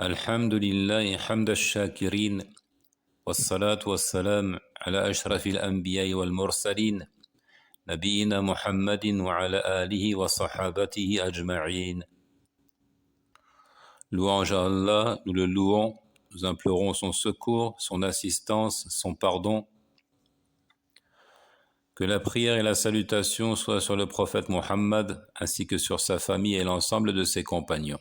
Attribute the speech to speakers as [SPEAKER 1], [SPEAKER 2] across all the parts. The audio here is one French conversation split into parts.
[SPEAKER 1] الحمد لله حمد الشاكرين والصلاة والسلام على أشرف الأنبياء والمرسلين نبينا محمد وعلى آله وصحابته أجمعين. Louange à Allah, nous le louons, nous implorons son secours, son assistance, son pardon. Que la prière et la salutation soient sur le prophète Mohammed ainsi que sur sa famille et l'ensemble de ses compagnons.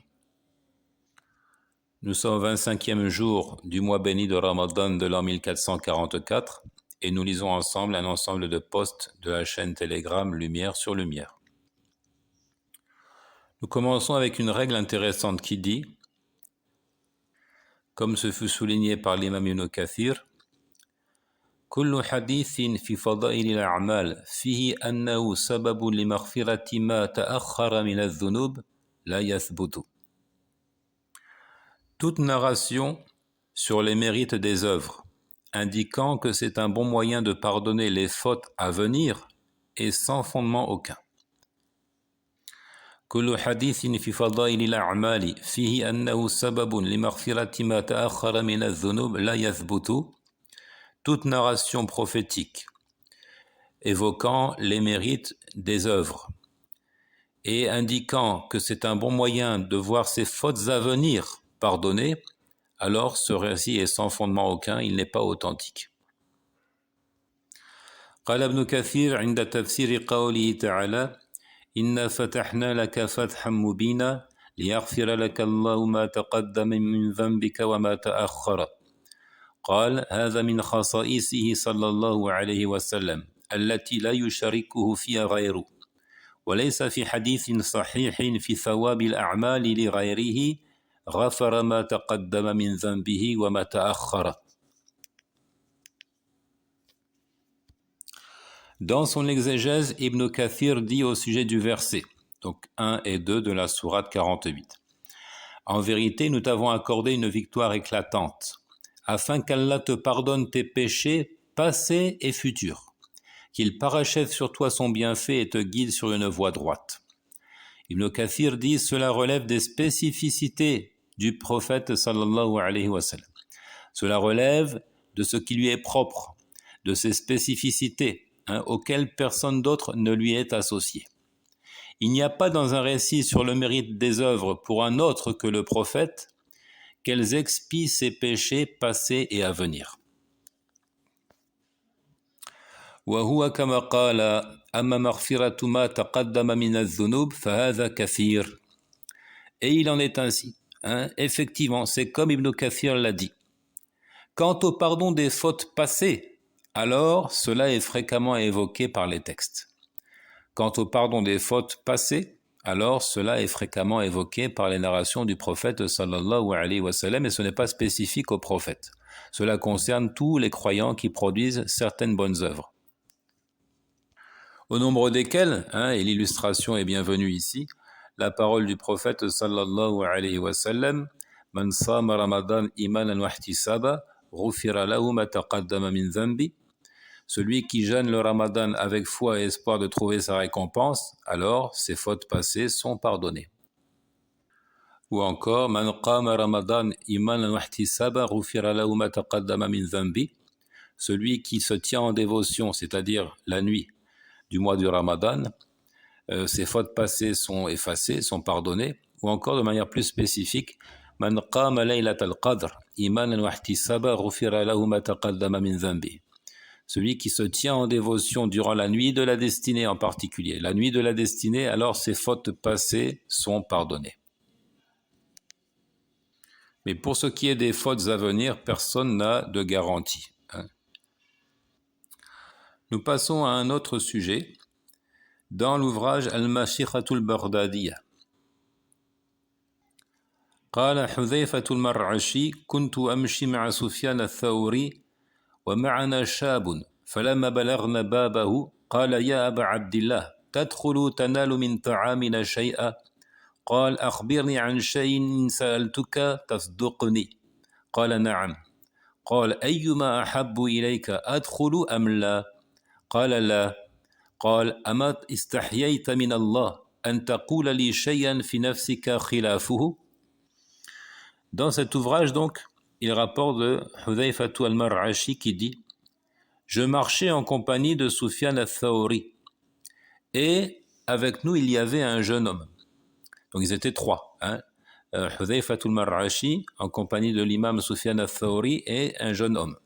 [SPEAKER 1] Nous sommes au 25e jour du mois béni de Ramadan de l'an 1444 et nous lisons ensemble un ensemble de posts de la chaîne Telegram Lumière sur Lumière. Nous commençons avec une règle intéressante qui dit, comme ce fut souligné par l'imam Ibn Kathir, كل حديث في فضائل الأعمال فيه أنه سبب لمغفرة ما تأخر من الذنوب لا يثبت. Toute narration sur les mérites des œuvres, indiquant que c'est un bon moyen de pardonner les fautes à venir, est sans fondement aucun. كل حديث في فضائل الأعمال فيه أنه سبب لمغفرة ما تأخر من الذنوب لا يثبت. Toute narration prophétique évoquant les mérites des œuvres et indiquant que c'est un bon moyen de voir ses fautes à venir pardonnées, alors ce récit est sans fondement aucun, il n'est pas authentique. قال ابن كثير عند تفسير قوله تعالى إنا فتحنا لك فتحا مبينا ليغفر لك الله ما تقدم من ذنبك وما تأخر. قال هذا من خصائصه صلى الله عليه وسلم التي لا يشاركه فيها غيره وليس في حديث صحيح في ثواب الأعمال لغيره غفر ما تقدم من ذنبه وما تأخر. Dans son exégèse, Ibn Kathir dit au sujet du verset, donc 1 et 2 de la sourate 48. En vérité, nous t'avons accordé une victoire éclatante, afin qu'Allah te pardonne tes péchés passés et futurs, qu'il parachève sur toi son bienfait et te guide sur une voie droite. Ibn Kathir dit, cela relève des spécificités du prophète sallallahu alayhi wa sallam. Cela relève de ce qui lui est propre, de ses spécificités, auxquelles personne d'autre ne lui est associé. Il n'y a pas dans un récit sur le mérite des œuvres pour un autre que le prophète qu'elles expient ses péchés passés et à venir. وهو كما قال أما مغفرة ما تقدم من الذنوب فهذا كثير. Et il en est ainsi. Effectivement, c'est comme Ibn Kathir l'a dit. Quant au pardon des fautes passées, alors cela est fréquemment évoqué par les textes. Quant au pardon des fautes passées, alors cela est fréquemment évoqué par les narrations du prophète sallallahu alayhi wa sallam et ce n'est pas spécifique au prophète. Cela concerne tous les croyants qui produisent certaines bonnes œuvres. Au nombre desquels, et l'illustration est bienvenue ici, la parole du prophète sallallahu alayhi wa sallam, Man sama ramadan imanan wa ihtisaba, ghufira lahu ma taqaddama min dhanbi. Celui qui jeûne le ramadan avec foi et espoir de trouver sa récompense, alors ses fautes passées sont pardonnées. Ou encore, Man qama ramadan imanan wa ihtisaba, ghufira lahu ma taqaddama min dhanbi. Celui qui se tient en dévotion, c'est-à-dire la nuit du mois du ramadan, ses fautes passées sont effacées, sont pardonnées, ou encore de manière plus spécifique, Man qama laylat al-qadr, imanan wa ihtisaba, ghufira lahu ma taqaddama min dhanbi. Celui qui se tient en dévotion durant la nuit de la destinée en particulier. La nuit de la destinée, alors ses fautes passées sont pardonnées. Mais pour ce qui est des fautes à venir, personne n'a de garantie. Nous passons à un autre sujet. Dans l'ouvrage Al-Mashikhatul Baghdadiyya. قال حذيفة المرعشي كنت أمشي مع سفيان الثوري ومعنا شاب فلما بلغنا بابه قال يا أبا عبد الله تدخل تنال من طعامنا شيئا قال أخبرني عن شيء إن سألتك تصدقني قال نعم قال أيما أحب إليك أدخل أم لا قال لا قال أما استحييت من الله أن تقول لي شيئا في نفسك خلافه. Dans cet ouvrage, donc, il rapporte de Hudhayfatu al-Mar'ashi qui dit « Je marchais en compagnie de Sufyan al-Thawri et avec nous, il y avait un jeune homme. » Donc, ils étaient trois. Hudhayfatu al-Mar'ashi en compagnie de l'imam Sufyan al-Thawri et un jeune homme.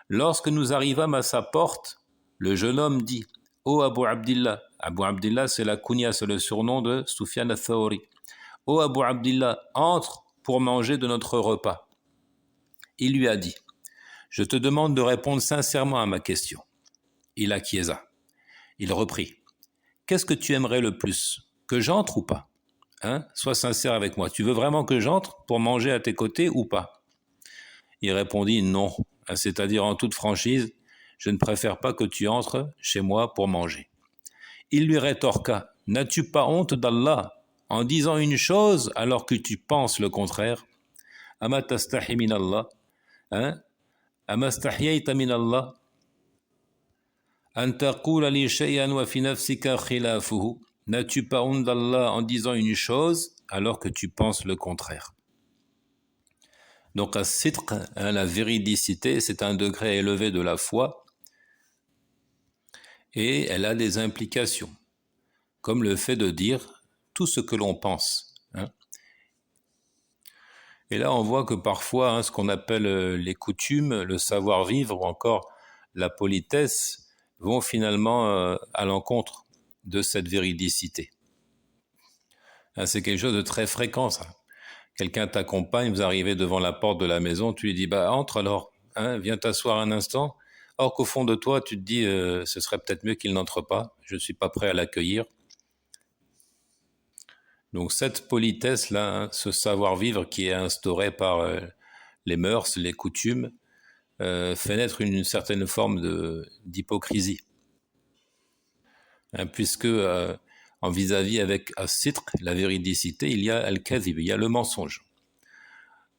[SPEAKER 1] Lorsque nous arrivâmes à sa porte, le jeune homme dit « Ô Abu Abdillah » Abu Abdillah, c'est la kunya, c'est le surnom de Sufyan al-Thawri. « Ô Abu Abdillah, entre pour manger de notre repas. » Il lui a dit « Je te demande de répondre sincèrement à ma question. » Il acquiesça. Il reprit « Qu'est-ce que tu aimerais le plus? Que j'entre ou pas? Sois sincère avec moi. Tu veux vraiment que j'entre pour manger à tes côtés ou pas? » Il répondit « Non. » C'est-à-dire en toute franchise, je ne préfère pas que tu entres chez moi pour manger. Il lui rétorqua, n'as-tu pas honte d'Allah en disant une chose alors que tu penses le contraire? Ama tastahi min Allah, ama stahyayta min Allah, an taqula li shay'an wa fi nafsika khilafuhu. N'as-tu pas honte d'Allah en disant une chose alors que tu penses le contraire? Donc, as-sidq, la véridicité, c'est un degré élevé de la foi et elle a des implications, comme le fait de dire tout ce que l'on pense. Et là, on voit que parfois, ce qu'on appelle les coutumes, le savoir-vivre ou encore la politesse vont finalement à l'encontre de cette véridicité. C'est quelque chose de très fréquent, ça. Quelqu'un t'accompagne, vous arrivez devant la porte de la maison, tu lui dis « bah entre alors, viens t'asseoir un instant ». Or qu'au fond de toi, tu te dis « ce serait peut-être mieux qu'il n'entre pas, je ne suis pas prêt à l'accueillir ». Donc cette politesse-là, ce savoir-vivre qui est instauré par les mœurs, les coutumes, fait naître une certaine forme d'hypocrisie. Puisque en vis-à-vis avec as-sidq, la véridicité, il y a al-kadhib, il y a le mensonge.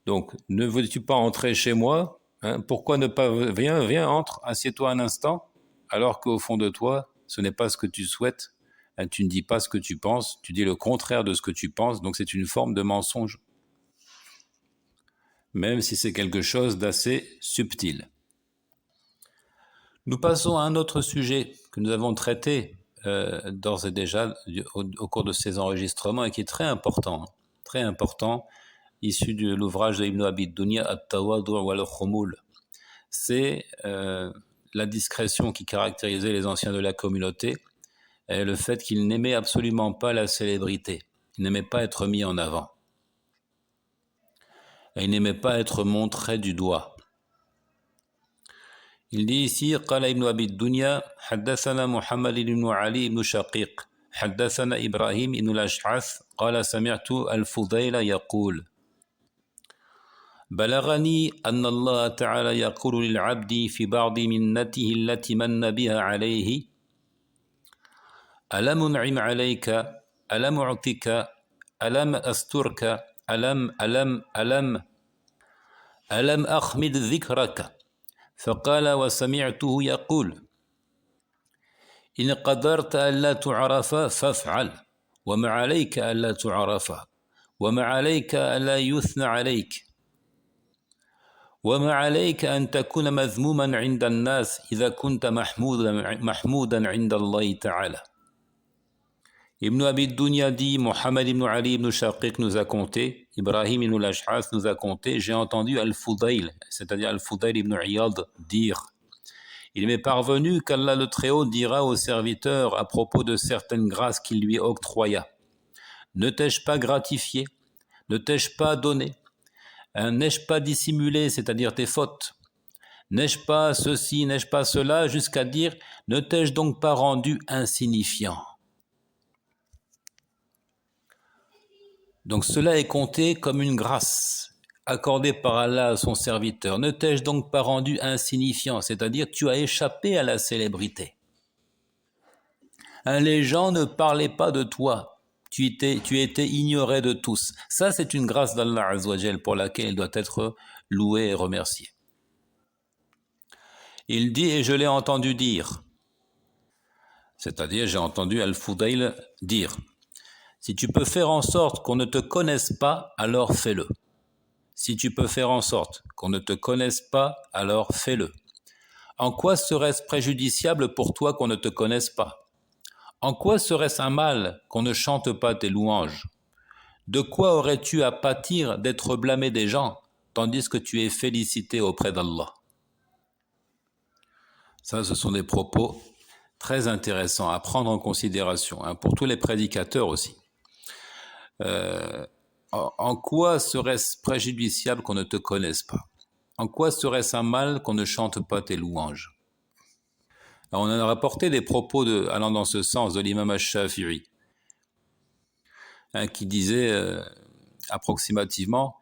[SPEAKER 1] Donc, ne veux-tu pas entrer chez moi? Pourquoi ne pas... Viens, entre, assieds-toi un instant, alors qu'au fond de toi, ce n'est pas ce que tu souhaites. Tu ne dis pas ce que tu penses, tu dis le contraire de ce que tu penses, donc c'est une forme de mensonge. Même si c'est quelque chose d'assez subtil. Nous passons à un autre sujet que nous avons traité d'ores et déjà au cours de ces enregistrements et qui est très important, issu de l'ouvrage d'Ibn Abi Dunya, At-Tawadu' wal-Khumul. C'est la discrétion qui caractérisait les anciens de la communauté et le fait qu'ils n'aimaient absolument pas la célébrité. Ils n'aimaient pas être mis en avant. Et ils n'aimaient pas être montrés du doigt. Il dit ici, قال ابن أبي الدنيا حدثنا محمد بن علي بن شقيق حدثنا إبراهيم بن الأشعث قال سمعت الفضيل يقول بلغني أن الله تعالى يقول للعبد في بعض منته التي من بها عليه ألم أنعم عليك ألم أعطك ألم أسترك ألم أخمد ذكرك فقال وسمعته يقول إن قدرت ألا تعرف فافعل وما عليك ألا تعرف وما عليك ألا يثنى عليك وما عليك أن تكون مذموما عند الناس إذا كنت محمودا عند الله تعالى. Ibn Abi Dunya dit, Mohammed ibn Ali ibn Shaqiq nous a conté, Ibrahim ibn al-Ash'ath nous a conté, j'ai entendu Al-Fudayl, c'est-à-dire Al-Fudayl ibn Iyad, dire il m'est parvenu qu'Allah le Très-Haut dira au serviteur à propos de certaines grâces qu'il lui octroya. Ne t'ai-je pas gratifié? Ne t'ai-je pas donné? N'ai-je pas dissimulé, c'est-à-dire tes fautes? N'ai-je pas ceci, n'ai-je pas cela, jusqu'à dire ne t'ai-je donc pas rendu insignifiant? Donc cela est compté comme une grâce accordée par Allah à son serviteur. Ne t'ai-je donc pas rendu insignifiant, c'est-à-dire tu as échappé à la célébrité. Les gens ne parlaient pas de toi, tu étais ignoré de tous. Ça c'est une grâce d'Allah Azza wa Jal pour laquelle il doit être loué et remercié. Il dit et je l'ai entendu dire, c'est-à-dire j'ai entendu Al-Fudayl dire si tu peux faire en sorte qu'on ne te connaisse pas, alors fais-le. Si tu peux faire en sorte qu'on ne te connaisse pas, alors fais-le. En quoi serait-ce préjudiciable pour toi qu'on ne te connaisse pas? En quoi serait-ce un mal qu'on ne chante pas tes louanges? De quoi aurais-tu à pâtir d'être blâmé des gens, tandis que tu es félicité auprès d'Allah? Ça, ce sont des propos très intéressants à prendre en considération, hein, pour tous les prédicateurs aussi. En quoi serait-ce préjudiciable qu'on ne te connaisse pas? En quoi serait-ce un mal qu'on ne chante pas tes louanges? Alors, on a rapporté des propos allant dans ce sens de l'imam al-Shafi'i, hein, qui disait approximativement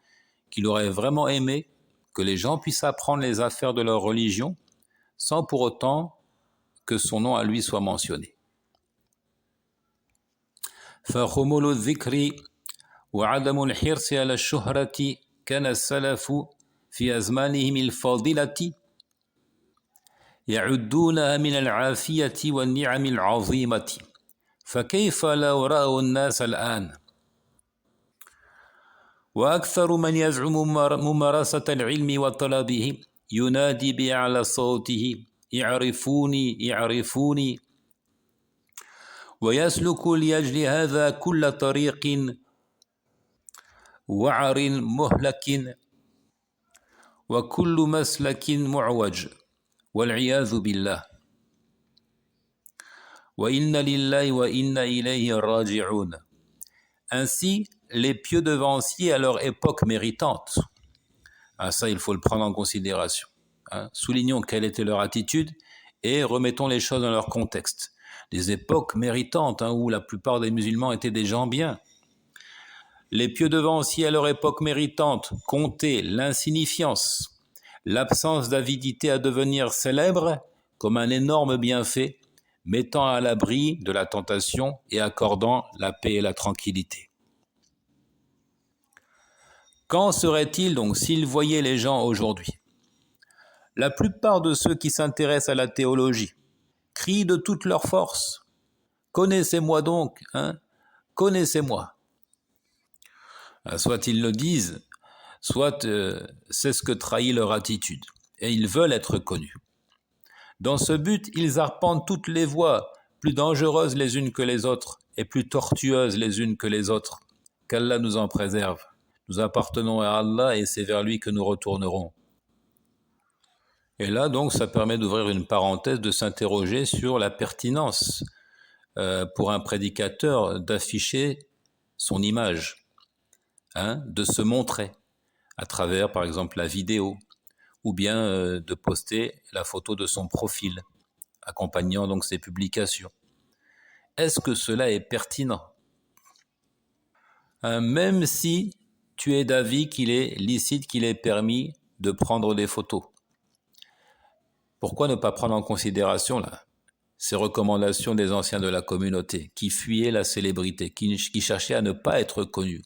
[SPEAKER 1] qu'il aurait vraiment aimé que les gens puissent apprendre les affaires de leur religion sans pour autant que son nom à lui soit mentionné. فخمول الذكر وعدم الحرص على الشهرة كان السلف في أزمانهم الفاضلة يعدونها من العافية والنعم العظيمة فكيف لو رأوا الناس الآن وأكثر من يزعم ممارسة العلم وطلبه ينادي بأعلى صوته اعرفوني اعرفوني ويسلك لأجل هذا كل طريق وعر مهلك وكل مسلك معوج والعياذ بالله وإن لله وإنا إليه راجعون. Ainsi, les pieux devanciers à leur époque méritante, ça il faut le prendre en considération, hein. Soulignons quelle était leur attitude et remettons les choses dans leur contexte. Des époques méritantes, hein, où la plupart des musulmans étaient des gens bien. Les pieux devanciers à leur époque méritante comptaient l'insignifiance, l'absence d'avidité à devenir célèbre comme un énorme bienfait, mettant à l'abri de la tentation et accordant la paix et la tranquillité. Qu'en serait-il donc s'ils voyaient les gens aujourd'hui? La plupart de ceux qui s'intéressent à la théologie crient de toute leur force: connaissez-moi donc, hein, connaissez-moi. Soit ils le disent, soit c'est ce que trahit leur attitude, et ils veulent être connus. Dans ce but, ils arpentent toutes les voies, plus dangereuses les unes que les autres, et plus tortueuses les unes que les autres. Qu'Allah nous en préserve. Nous appartenons à Allah et c'est vers lui que nous retournerons. Et là, donc, ça permet d'ouvrir une parenthèse, de s'interroger sur la pertinence pour un prédicateur d'afficher son image, hein, de se montrer à travers, par exemple, la vidéo, ou bien de poster la photo de son profil, accompagnant donc ses publications. Est-ce que cela est pertinent? Même si tu es d'avis qu'il est licite, qu'il est permis de prendre des photos, pourquoi ne pas prendre en considération là ces recommandations des anciens de la communauté qui fuyaient la célébrité, qui cherchaient à ne pas être connus,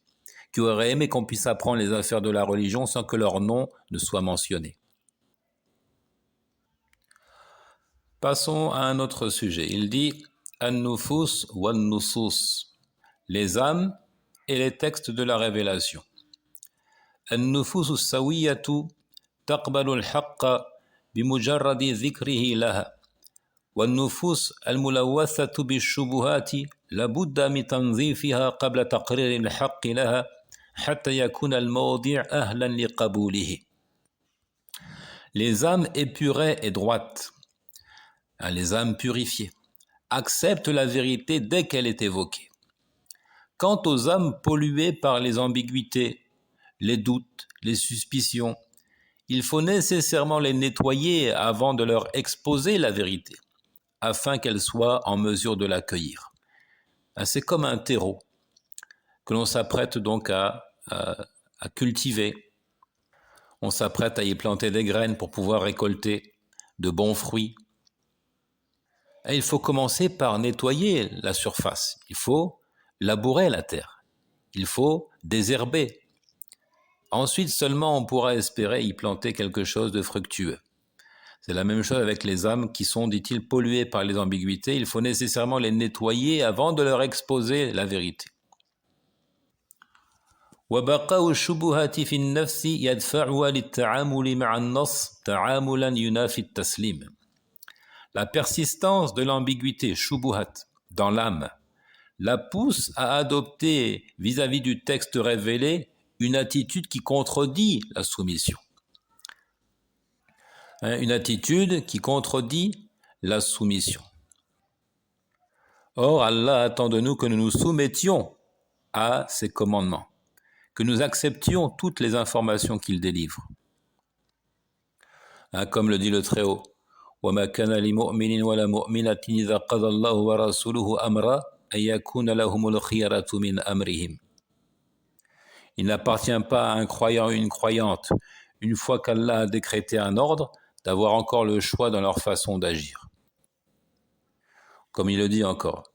[SPEAKER 1] qui auraient aimé qu'on puisse apprendre les affaires de la religion sans que leur nom ne soit mentionné? Passons à un autre sujet. Il dit An-nufus wan-nusus, les âmes et les textes de la révélation. An-nufus as-sawiyatu taqbalu al-haqqa bimujarradi dhikrihi laha. والنفوس الملوثة بالشبهات لابد من تنظيفها قبل تقرير الحق لها حتى يكون الموضع أهلا لقبوله. Les âmes épurées et droites, les âmes purifiées, acceptent la vérité dès qu'elle est évoquée. Quant aux âmes polluées par les ambiguïtés, les doutes, les suspicions, il faut nécessairement les nettoyer avant de leur exposer la vérité, afin qu'elles soient en mesure de l'accueillir. C'est comme un terreau que l'on s'apprête donc à cultiver. On s'apprête à y planter des graines pour pouvoir récolter de bons fruits. Et il faut commencer par nettoyer la surface. Il faut labourer la terre. Il faut désherber. Ensuite seulement on pourra espérer y planter quelque chose de fructueux. C'est la même chose avec les âmes qui sont, dit-il, polluées par les ambiguïtés. Il faut nécessairement les nettoyer avant de leur exposer la vérité. وبقاء الشبهات في النفس يدفعها للتعامل مع النص تعاملا ينافي التسليم. La persistance de l'ambiguïté, shubuhat, dans l'âme, la pousse à adopter vis-à-vis du texte révélé une attitude qui contredit la soumission. Une attitude qui contredit la soumission. Or, Allah attend de nous que nous nous soumettions à ses commandements, que nous acceptions toutes les informations qu'il délivre. Comme le dit le Très-Haut, وَمَا كَانَ لِمُؤْمِنٍ وَلَا مُؤْمِنَةٍ إِذَا قَضَى اللَّهُ وَرَسُولُهُ أَمْرًا أَن يَكُونَ لَهُمُ الْخِيَرَةُ مِنْ أَمْرِهِمْ. Il n'appartient pas à un croyant ou une croyante, une fois qu'Allah a décrété un ordre, d'avoir encore le choix dans leur façon d'agir. Comme il le dit encore,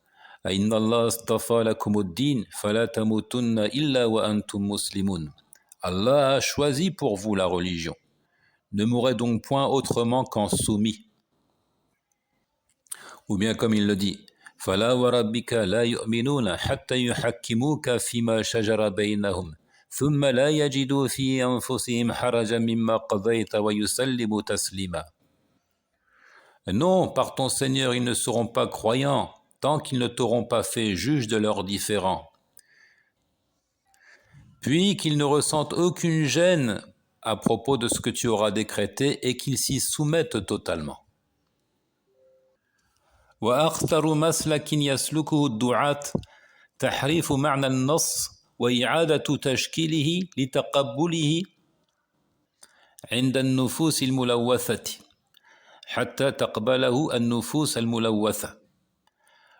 [SPEAKER 1] إِنَّ اللَّهَ اصْطَفَى لَكُمُ الدِّينَ فَلَا تَمُوتُنَّ إِلَّا وَأَنْتُمْ مُسْلِمُونَ. Allah a choisi pour vous la religion. Ne mourrez donc point autrement qu'en soumis. Ou bien comme il le dit, فَلَا وَرَبِّكَ لَا يُؤْمِنُونَ حَتَّى يُحَكِّمُوكَ فِيمَا شَجَرَ بَيْنَهُمْ ثُمَّ لَا يَجِدُوا فِي أَنفُسِهِمْ حَرَجًا مِمَّا قَضَيْتَ وَيُسَلِّمُوا تَسْلِيمًا. Non, par ton Seigneur, ils ne seront pas croyants tant qu'ils ne t'auront pas fait juge de leurs différends, puis qu'ils ne ressentent aucune gêne à propos de ce que tu auras décrété et qu'ils s'y soumettent totalement. وأخطر مسلك يسلكه الدعاة تحريف معنى النص وإعادة تشكيله لتقبله عند النفوس الملوثة حتى تقبله النفوس الملوثة.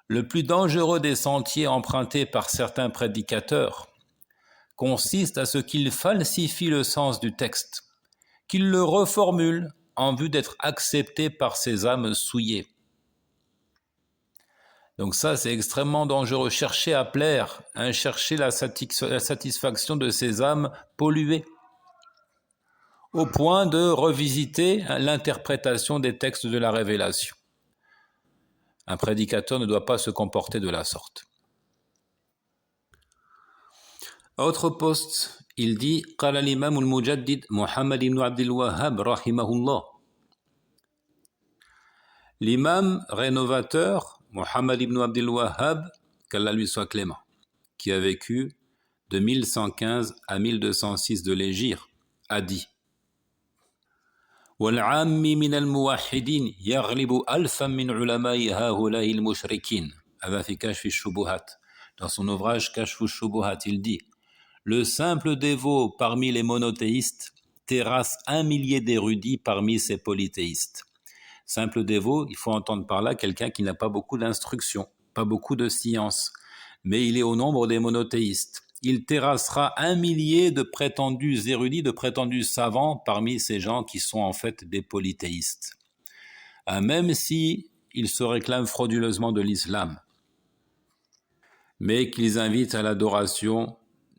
[SPEAKER 1] Le plus dangereux des sentiers empruntés par certains prédicateurs consiste à ce qu'ils falsifient le sens du texte, qu'ils le reformulent en vue d'être acceptés par ces âmes souillées. Donc ça, c'est extrêmement dangereux. Chercher à plaire, chercher la satisfaction de ces âmes polluées, au point de revisiter l'interprétation des textes de la révélation. Un prédicateur ne doit pas se comporter de la sorte. Autre poste, il dit « Qala l'imam al-mujaddid Muhammad ibn Abdul Wahhab rahimahullah » L'imam rénovateur Muhammad ibn Abdul Wahhab, qu'Allah lui soit clément, qui a vécu de 1115 à 1206 de l'Hégire, a dit وَالْعَامِّ مِنَ الْمُوَحِّدِينَ يَغْلِبُ أَلْفًا مِنْ عُلَمَاءِ هَؤُلَاءِ الْمُشْرِكِينَ. هذا في كشف الشبهات. Dans son ouvrage Kashf al-Shubuhat, il dit le simple dévot parmi les monothéistes terrasse 1 millier d'érudits parmi ces polythéistes. Simple dévot, il faut entendre par là quelqu'un qui n'a pas beaucoup d'instruction, pas beaucoup de science, mais il est au nombre des monothéistes. Il terrassera 1 millier de prétendus érudits, de prétendus savants parmi ces gens qui sont en fait des polythéistes. Même si ils se réclament frauduleusement de l'islam, mais qu'ils invitent à l'adoration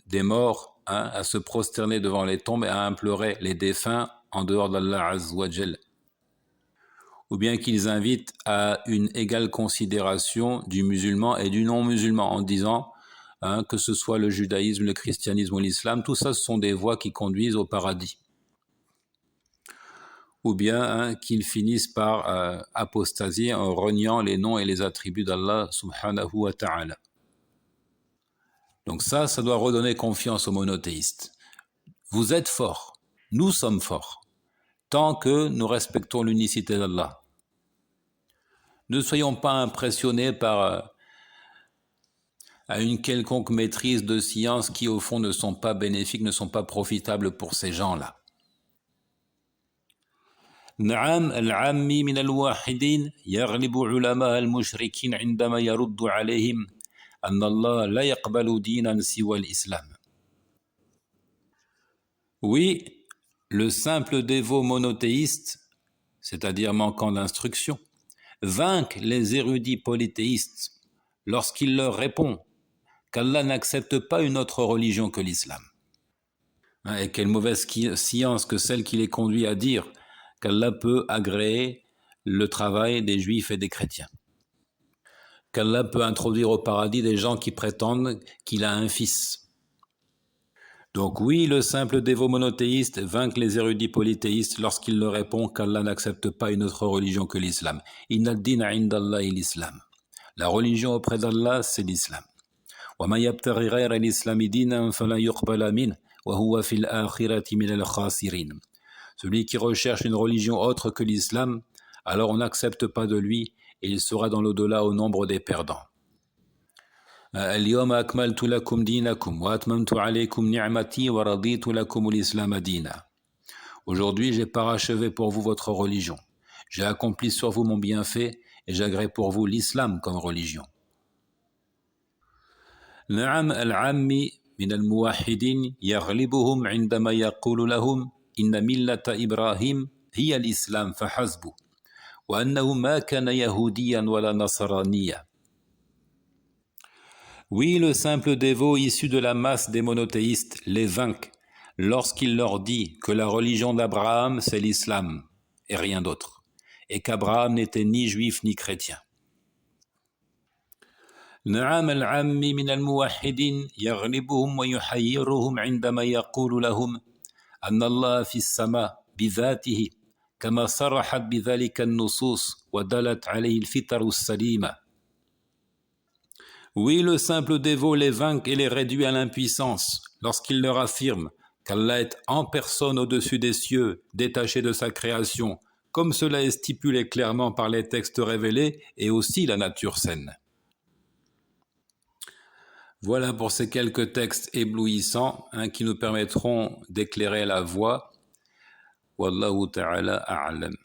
[SPEAKER 1] des morts, à se prosterner devant les tombes et à implorer les défunts en dehors d'Allah Azza wa Jal. Ou bien qu'ils invitent à une égale considération du musulman et du non-musulman en disant que ce soit le judaïsme, le christianisme ou l'islam, tout ça ce sont des voies qui conduisent au paradis. Ou bien qu'ils finissent par apostasier en reniant les noms et les attributs d'Allah subhanahu wa ta'ala. Donc ça doit redonner confiance aux monothéistes. Vous êtes forts, nous sommes forts, tant que nous respectons l'unicité d'Allah. Ne soyons pas impressionnés par une quelconque maîtrise de sciences qui au fond ne sont pas bénéfiques, ne sont pas profitables pour ces gens-là. نعم العامي من الواحدين يغلب علماء المشركين عندما يرد عليهم أن الله لا يقبل دينا سوى الإسلام. Oui, le simple dévot monothéiste, c'est-à-dire manquant d'instruction, vainc les érudits polythéistes lorsqu'il leur répond qu'Allah n'accepte pas une autre religion que l'islam. Et quelle mauvaise science que celle qui les conduit à dire qu'Allah peut agréer le travail des juifs et des chrétiens. Qu'Allah peut introduire au paradis des gens qui prétendent qu'il a un fils. Donc oui, le simple dévot monothéiste vainque les érudits polythéistes lorsqu'il leur répond qu'Allah n'accepte pas une autre religion que l'islam. Inna ad-dina 'inda Allahi l'islam. La religion auprès d'Allah, c'est l'islam. Wa man yabtaghi ghayra al-islami dinan falan yuqbala minhu wa huwa fil akhirati minal khasirin. Celui qui recherche une religion autre que l'islam, alors on n'accepte pas de lui et il sera dans l'au-delà au nombre des perdants. اليوم أكملت لكم دينكم وأتممت عليكم نعمتي ورضيت لكم الإسلام دينا. Aujourd'hui, j'ai parachevé pour vous votre religion. J'ai accompli sur vous mon bienfait et j'agrée pour vous l'islam comme religion. نعم العامي من الموحدين يغلبهم عندما يقول لهم إن ملة إبراهيم هي الإسلام فحسب وأنه ما كان يهوديا ولا نصرانيا. Oui, le simple dévot issu de la masse des monothéistes les vainc lorsqu'il leur dit que la religion d'Abraham c'est l'islam et rien d'autre, et qu'Abraham n'était ni juif ni chrétien. نعم العام من الموحدين يغلبهم ويحيرهم عندما يقول لهم أن الله في السماء بذاته كما صرحت بذلك النصوص ودلت عليه الفطر السليمة. Oui, le simple dévot les vainc et les réduit à l'impuissance lorsqu'il leur affirme qu'Allah est en personne au-dessus des cieux, détaché de sa création, comme cela est stipulé clairement par les textes révélés et aussi la nature saine. Voilà pour ces quelques textes éblouissants qui nous permettront d'éclairer la voie. Wallahu ta'ala a'lam.